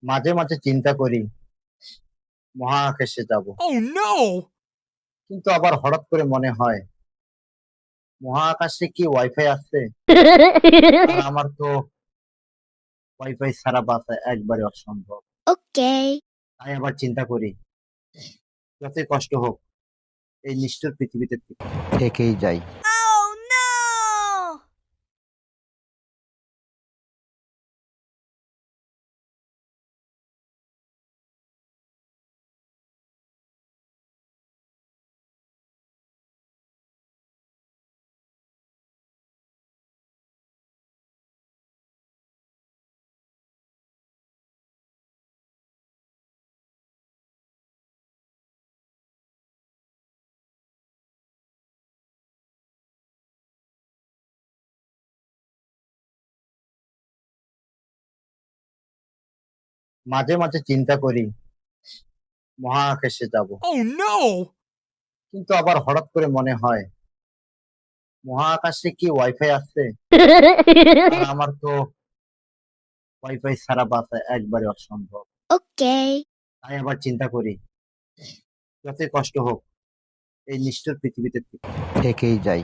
মাঝে মাঝে চিন্তা করি মহাকাশে যাব, Oh no! কিন্তু আবার হঠাৎ করে মনে হয় মহাকাশে কি ওয়াইফাই আছে? আর আমার তো ওয়াইফাই ছাড়া বাঁচা একবারে অসম্ভব। Okay. তাই আবার চিন্তা করি যতই কষ্ট হোক এই নিষ্ঠুর পৃথিবীতে থেকেই যাই। Oh no! মাঝে মাঝে চিন্তা করি মহাকাশে যাব, Oh no! কিন্তু আবার হঠাৎ করে মনে হয় মহাকাশে কি ওয়াইফাই আছে? আর আমার তো ওয়াইফাই ছাড়া বাঁচা একবারে অসম্ভব। Okay. তাই আবার চিন্তা করি যতই কষ্ট হোক এই নিষ্ঠুর পৃথিবীতে থেকেই যাই।